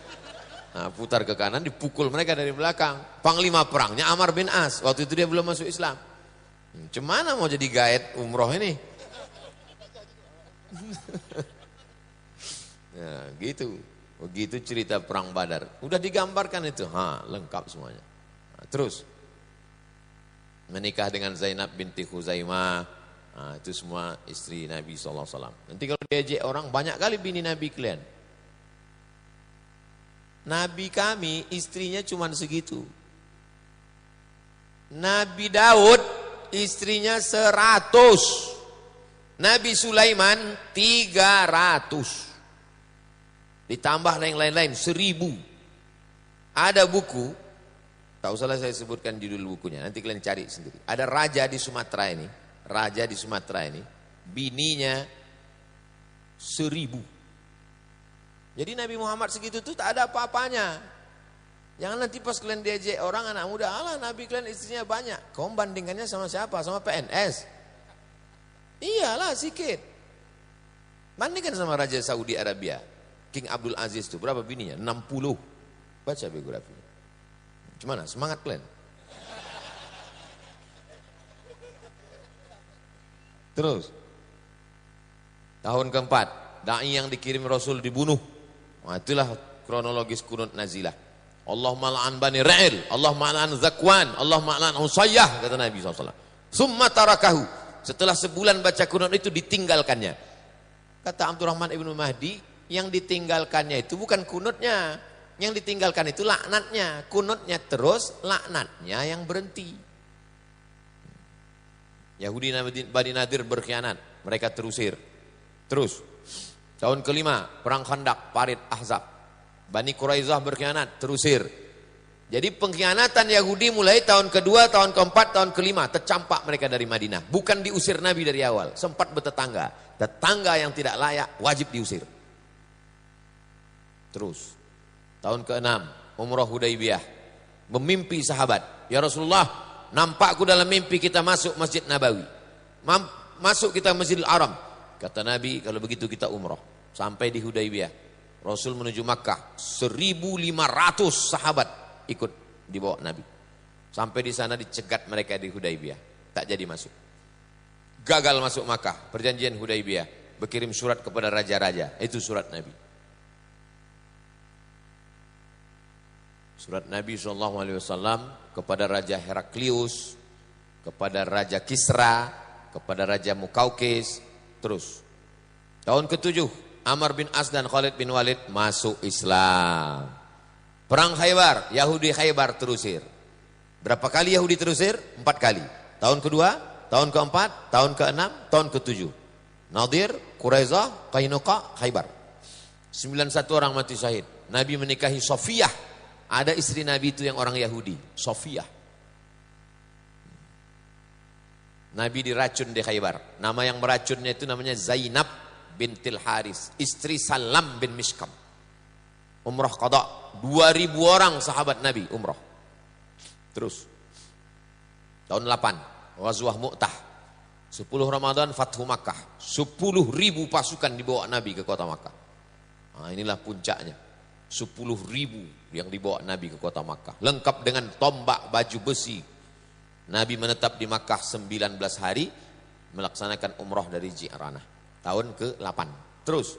Putar ke kanan, dipukul mereka dari belakang. Panglima perangnya Amr bin As. Waktu itu dia belum masuk Islam. Cemana mau jadi guide umroh ini? Ya, gitu. Begitu cerita perang Badar. Udah digambarkan itu. Lengkap semuanya. Terus menikah dengan Zainab binti Khuzaimah. Itu semua istri Nabi SAW. Nanti kalau diajak orang, banyak kali bini Nabi kalian. Nabi kami istrinya cuma segitu. Nabi Daud istrinya 100. Nabi Sulaiman 300. Ditambah yang lain-lain 1000. Ada buku, tak usahlah saya sebutkan judul bukunya, nanti kalian cari sendiri. Ada raja di Sumatera ini, bininya 1000. Jadi Nabi Muhammad segitu tuh tak ada apa-apanya. Jangan nanti pas kalian diajak orang anak muda, Nabi kalian istrinya banyak. Kau bandingkannya sama siapa? Sama PNS? Iyalah sikit. Bandingkan sama Raja Saudi Arabia, King Abdul Aziz itu berapa bininya? 60. Baca biografinya. Gimana? Semangat kalian? Terus tahun keempat, dai yang dikirim Rasul dibunuh. Itulah kronologis kunut nazilah. Allahumma la'an Bani Ra'il, Allahumma la'an Zakwan, Allahumma la'an Husayyah, kata Nabi SAW. Summa tarakahu. Setelah sebulan baca kunut itu ditinggalkannya. Kata Abdurrahman ibnu Mahdi, yang ditinggalkannya itu bukan kunutnya. Yang ditinggalkan itu laknatnya. Kunutnya terus, laknatnya yang berhenti. Yahudi Bani Nadir berkhianat, mereka terusir. Terus tahun kelima, perang Khandaq, Parit Ahzab. Bani Quraizah berkhianat, terusir. Jadi pengkhianatan Yahudi mulai tahun kedua, tahun keempat, tahun kelima. Tercampak mereka dari Madinah. Bukan diusir Nabi dari awal. Sempat bertetangga. Tetangga yang tidak layak, wajib diusir. Terus tahun ke-6, Umrah Hudaybiyah. Memimpi sahabat. Ya Rasulullah, nampakku dalam mimpi kita masuk Masjid Nabawi. Masuk kita Masjidil Haram. Kata Nabi, kalau begitu kita umrah. Sampai di Hudaybiyah. Rasul menuju Makkah. 1.500 sahabat ikut dibawa Nabi. Sampai di sana dicegat mereka di Hudaybiyah. Tak jadi masuk. Gagal masuk Makkah. Perjanjian Hudaybiyah. Berkirim surat kepada raja-raja. Itu surat Nabi. Surat Nabi SAW kepada Raja Heraklius, kepada Raja Kisra, kepada Raja Mukaukis. Terus tahun ke-7, Amr bin As dan Khalid bin Walid masuk Islam. Perang Khaybar, Yahudi Khaybar terusir. Berapa kali Yahudi terusir? 4 kali. Tahun kedua, tahun keempat, tahun ke-6, tahun ke-7. Nadir, Quraizah, Qainuqa, Khaybar. 91 orang mati syahid. Nabi menikahi Sofiyah. Ada istri Nabi itu yang orang Yahudi, Sofiyah. Nabi diracun di Khaybar. Nama yang meracunnya itu namanya Zainab bintil Haris, istri Salam bin Mishkam. Umrah qada, 2000 orang sahabat Nabi umrah. Terus tahun 8, Ghazwah Mu'tah. 10 Ramadan Fathu Makkah. 10.000 pasukan dibawa Nabi ke kota Makkah. Nah, inilah puncaknya. 10.000 yang dibawa Nabi ke kota Makkah. Lengkap dengan tombak, baju besi. Nabi menetap di Makkah 19 hari. Melaksanakan umrah dari Ji'ranah. Tahun ke-8. Terus.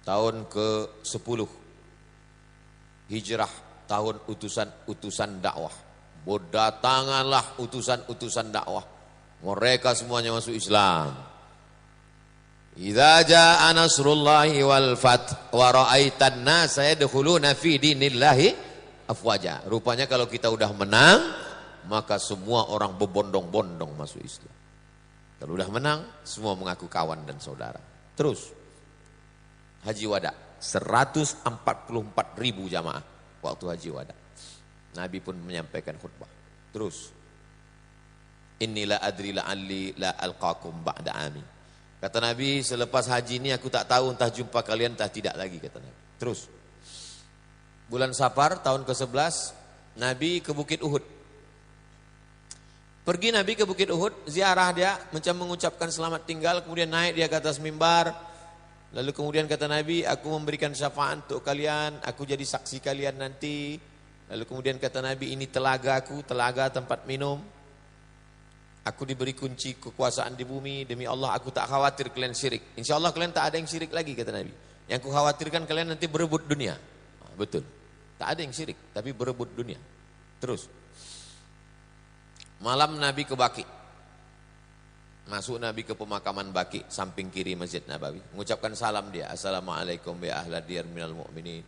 Tahun ke-10. Hijrah. Tahun utusan dakwah. Berdatanganlah utusan dakwah. Mereka semuanya masuk Islam. Idza jaa nasrullahi wal fath wa ra'aitan nasa yadkhuluna fi dinillahi afwaja. Rupanya kalau kita udah menang, maka semua orang berbondong-bondong masuk Islam. Kalau udah menang, semua mengaku kawan dan saudara. Terus Haji Wada, 144.000 jamaah waktu Haji Wada. Nabi pun menyampaikan khutbah. Terus Inilah adri la'alli la alqakum ba'da ami. Kata Nabi, selepas haji ini aku tak tahu entah jumpa kalian entah tidak lagi, kata Nabi. Terus bulan Safar tahun ke-11 Nabi ke Bukit Uhud. Pergi Nabi ke Bukit Uhud, ziarah dia, macam mengucapkan selamat tinggal, kemudian naik dia ke atas mimbar. Lalu kemudian kata Nabi, aku memberikan syafaat untuk kalian, aku jadi saksi kalian nanti. Lalu kemudian kata Nabi, ini telagaku, telaga tempat minum. Aku diberi kunci kekuasaan di bumi, demi Allah aku tak khawatir kalian syirik. Insya Allah kalian tak ada yang syirik lagi, kata Nabi. Yang ku khawatirkan kalian nanti berebut dunia. Betul, tak ada yang syirik, tapi berebut dunia. Terus malam Nabi ke Baqi. Masuk Nabi ke pemakaman Baqi, samping kiri Masjid Nabawi. Mengucapkan salam dia, Assalamualaikum ya ahla diyar minal mu'minin.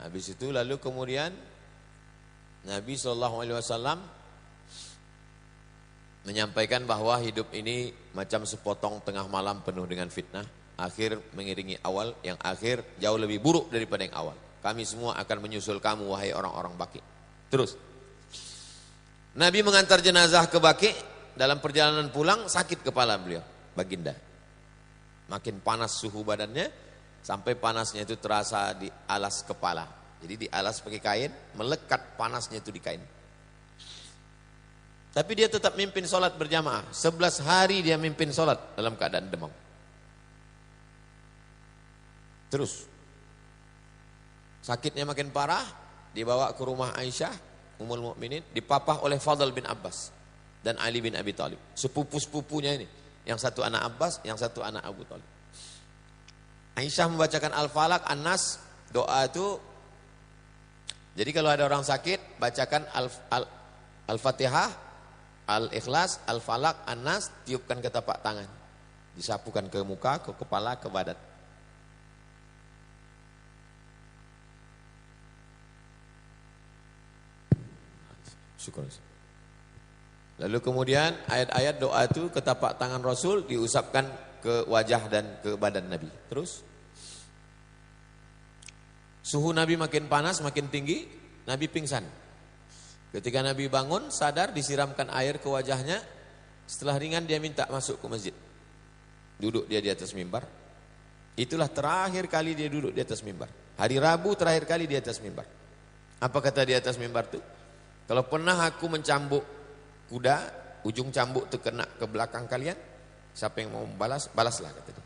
Habis itu lalu kemudian Nabi SAW menyampaikan bahwa hidup ini macam sepotong tengah malam penuh dengan fitnah. Akhir mengiringi awal, yang akhir jauh lebih buruk daripada yang awal. Kami semua akan menyusul kamu wahai orang-orang Baqi. Terus Nabi mengantar jenazah ke Baqi. Dalam perjalanan pulang sakit kepala beliau, baginda. Makin panas suhu badannya, sampai panasnya itu terasa di alas kepala. Jadi di alas pakai kain, melekat panasnya itu di kain. Tapi dia tetap mimpin sholat berjamaah. 11 hari dia mimpin sholat dalam keadaan demam. Terus sakitnya makin parah, dibawa ke rumah Aisyah Ummul Mukminin, dipapah oleh Fadl bin Abbas dan Ali bin Abi Thalib. Sepupu-sepupunya ini, yang satu anak Abbas, yang satu anak Abu Thalib. Aisyah membacakan Al-Falaq, An-Nas, doa itu. Jadi kalau ada orang sakit, bacakan Al-Fatihah, Al-Ikhlas, Al-Falaq, An-Nas, tiupkan ke tapak tangan. Disapukan ke muka, ke kepala, ke badan. Syukur. Lalu kemudian ayat-ayat doa itu ke tapak tangan Rasul diusapkan ke wajah dan ke badan Nabi. Terus suhu Nabi makin panas, makin tinggi, Nabi pingsan. Ketika Nabi bangun, sadar, disiramkan air ke wajahnya. Setelah ringan dia minta masuk ke masjid. Duduk dia di atas mimbar. Itulah terakhir kali dia duduk di atas mimbar. Hari Rabu terakhir kali di atas mimbar. Apa kata di atas mimbar itu? Kalau pernah aku mencambuk kuda, ujung cambuk itu kena ke belakang kalian, siapa yang mau balas, balaslah, kata dia.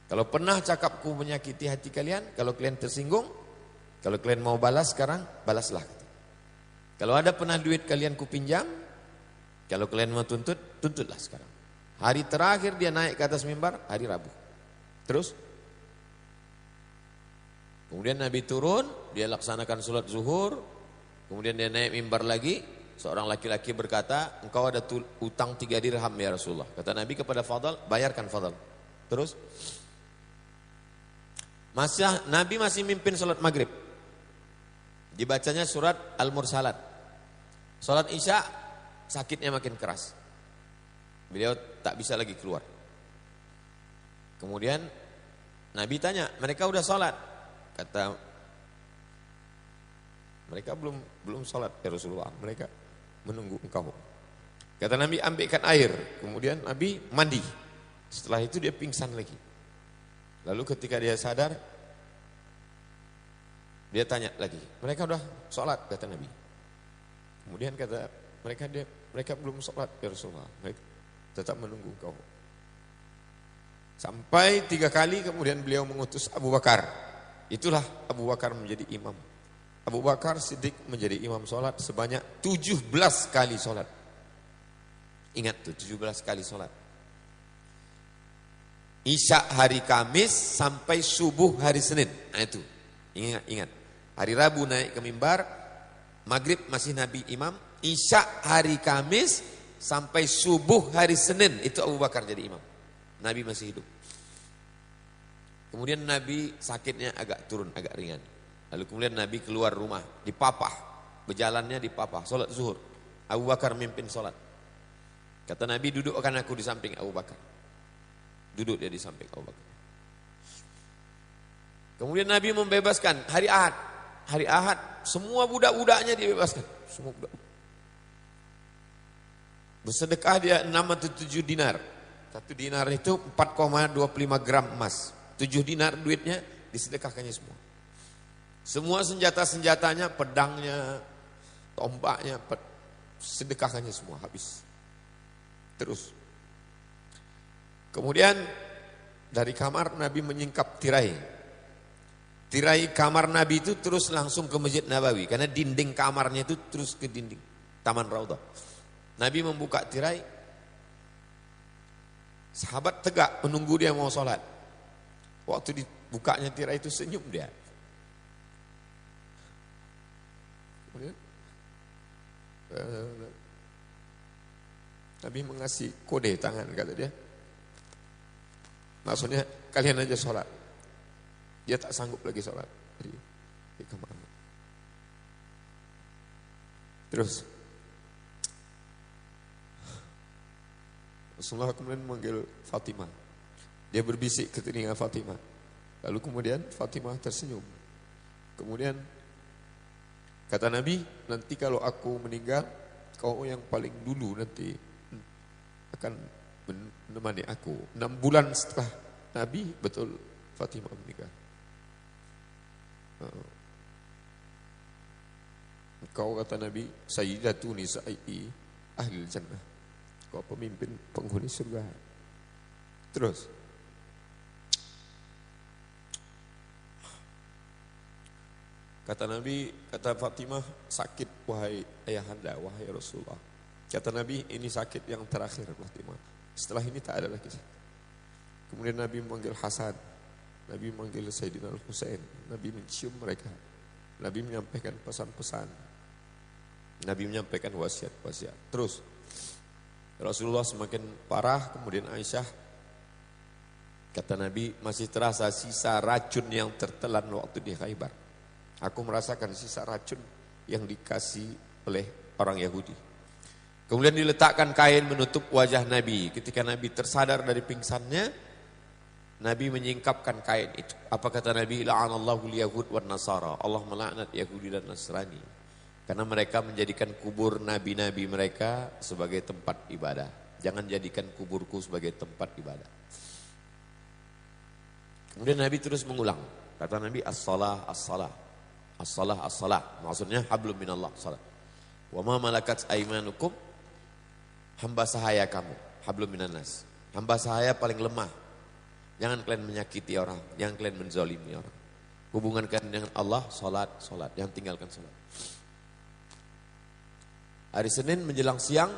Kalau pernah cakapku menyakiti hati kalian, kalau kalian tersinggung, kalau kalian mau balas sekarang, balaslah, kata. Kalau ada pernah duit kalian kupinjam, kalau kalian mau tuntut, tuntutlah sekarang. Hari terakhir dia naik ke atas mimbar, hari Rabu. Terus kemudian Nabi turun, dia laksanakan sholat zuhur. Kemudian dia naik mimbar lagi. Seorang laki-laki berkata, engkau ada utang 3 dirham ya Rasulullah. Kata Nabi kepada Fadl, bayarkan Fadl. Terus Nabi masih mimpin sholat maghrib. Dibacanya surat Al-Mursalat. Sholat Isya, sakitnya makin keras. Beliau tak bisa lagi keluar. Kemudian Nabi tanya, mereka udah sholat? Kata, mereka belum sholat ya Rasulullah, mereka menunggu engkau. Kata Nabi, ambilkan air. Kemudian Nabi mandi. Setelah itu dia pingsan lagi. Lalu ketika dia sadar, dia tanya lagi, mereka udah sholat? Kata Nabi. Kemudian kata mereka belum sholat ya Rasulullah. tetap menunggu engkau. Sampai 3 kali kemudian beliau mengutus Abu Bakar. Itulah Abu Bakar menjadi imam. Abu Bakar Siddiq menjadi imam sholat sebanyak 17 kali sholat. Ingat tuh 17 kali sholat. Isya hari Kamis sampai subuh hari Senin. Nah itu, ingat. Hari Rabu naik ke mimbar, Maghrib masih Nabi imam, Isya hari Kamis sampai subuh hari Senin itu Abu Bakar jadi imam. Nabi masih hidup. Kemudian Nabi sakitnya agak turun, agak ringan. Lalu kemudian Nabi keluar rumah, dipapah, berjalannya dipapah, sholat zuhur. Abu Bakar mimpin sholat. Kata Nabi, dudukkan aku di samping Abu Bakar. Duduk dia di samping Abu Bakar. Kemudian Nabi membebaskan hari Ahad. Hari Ahad semua budak-budaknya dibebaskan. Semua budak. Bersedekah dia 6 atau 7 dinar. 1 dinar itu 4,25 gram emas. 7 dinar duitnya disedekahkannya semua. Semua senjata-senjatanya, pedangnya, tombaknya, sedekahkannya semua habis. Terus. Kemudian dari kamar Nabi menyingkap tirai. Tirai kamar Nabi itu terus langsung ke Masjid Nabawi. Karena dinding kamarnya itu terus ke dinding Taman Raudhah. Nabi membuka tirai. Sahabat tegak menunggu dia mau sholat. Waktu dibukanya tirai itu senyum dia. Kemudian Nabi mengasih kode tangan kata dia. Maksudnya kalian aja sholat. Dia tak sanggup lagi sholat di kamar. Terus Rasulullah kemudian memanggil Fatimah. Dia berbisik ke telinga Fatimah. Lalu kemudian Fatimah tersenyum. Kemudian kata Nabi, nanti kalau aku meninggal, kau yang paling dulu nanti akan menemani aku. 6 bulan setelah Nabi, betul Fatimah meninggal. Kau kata Nabi, Sayyidatu nisa'i ahli jannah. Kau pemimpin penghuni surga. Terus kata Nabi, kata Fatimah, sakit wahai ayahanda, wahai Rasulullah. Kata Nabi, ini sakit yang terakhir Fatimah. Setelah ini tak ada lagi sakit. Kemudian Nabi memanggil Hasan, Nabi memanggil Sayyidina Al-Husain, Nabi mencium mereka. Nabi menyampaikan pesan-pesan, Nabi menyampaikan wasiat-wasiat. Terus Rasulullah semakin parah, kemudian Aisyah, kata Nabi, masih terasa sisa racun yang tertelan waktu di Khaybar. Aku merasakan sisa racun yang dikasih oleh orang Yahudi. Kemudian diletakkan kain menutup wajah Nabi. Ketika Nabi tersadar dari pingsannya, Nabi menyingkapkan kain itu. Apa kata Nabi? La'anallahu al-yahud wan nasara. Allah melaknat Yahudi dan Nasrani. Karena mereka menjadikan kubur nabi-nabi mereka sebagai tempat ibadah. Jangan jadikan kuburku sebagai tempat ibadah. Kemudian Nabi terus mengulang. Kata Nabi, as-salah, as-salah. As-salah, as-salah. Maksudnya hablum minallah, salah. Wa ma malakat aimanukum, hamba sahaya kamu, hablum minannas. Hamba sahaya paling lemah. Jangan kalian menyakiti orang, jangan kalian menzalimi orang. Hubungan kalian dengan Allah, salat, salat. Jangan tinggalkan salat. Hari Senin menjelang siang,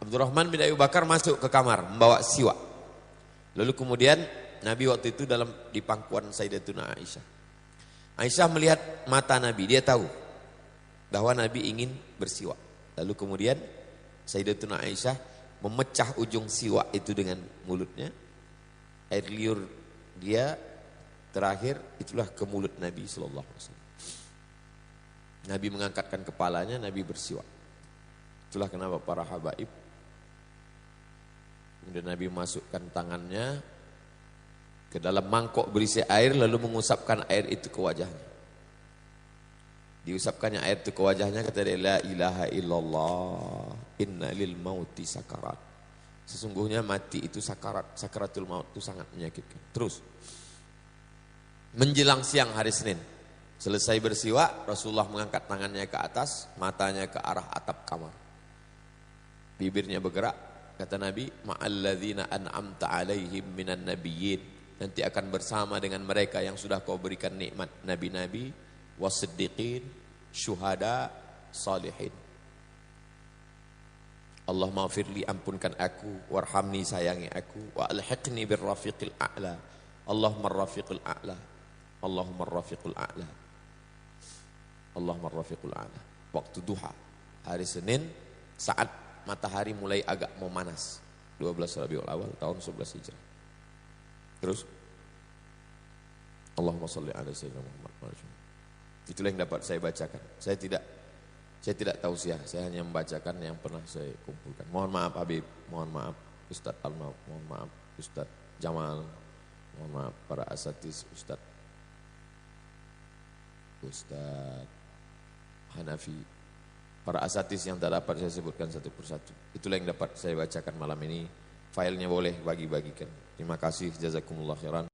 Abdurrahman bin Abi Bakar masuk ke kamar membawa siwak. Lalu kemudian Nabi waktu itu di pangkuan Sayyidatuna Aisyah. Aisyah melihat mata Nabi, dia tahu bahwa Nabi ingin bersiwak. Lalu kemudian Sayyidatuna Aisyah memecah ujung siwak itu dengan mulutnya. Air liur dia terakhir itulah ke mulut Nabi sallallahu alaihi wasallam. Nabi mengangkatkan kepalanya, Nabi bersiwak. Itulah kenapa para habaib. Kemudian Nabi masukkan tangannya ke dalam mangkok berisi air lalu mengusapkan air itu ke wajahnya. Diusapkannya air itu ke wajahnya, kata dia, la ilaha illallah inna lil mauti sakarat. Sesungguhnya mati itu sakarat, sakaratul maut itu sangat menyakitkan. Terus menjelang siang hari Senin, selesai bersiwak, Rasulullah mengangkat tangannya ke atas, matanya ke arah atap kamar. Bibirnya bergerak, kata Nabi, ma'alladzina an'amta alaihim minan nabiyyin, nanti akan bersama dengan mereka yang sudah kau berikan nikmat, nabi-nabi, wasiddiqin, syuhada, salihin. Allahumma firli, ampunkan aku, warhamni, sayangi aku, wa alhiqni birrafiqil a'la. Allahumma rafiqul a'la, Allahumma rafiqul a'la, Allahumma rafiqul a'la. Waktu duha, hari Senin, saat matahari mulai agak mau manas, 12 Rabiul Awal tahun 11 Hijrah. Terus Allahumma sholli ala sayyidina Muhammad. Itulah yang dapat saya bacakan. Saya tidak tausiah, saya hanya membacakan yang pernah saya kumpulkan. Mohon maaf Habib, mohon maaf Ustadz Almauf, mohon maaf Ustadz Jamal, mohon maaf para asatis, Ustadz Hanafi, para asatis yang tak dapat saya sebutkan satu persatu. Itulah yang dapat saya bacakan malam ini. Filenya boleh bagi-bagikan. Terima kasih, jazakumullah khairan.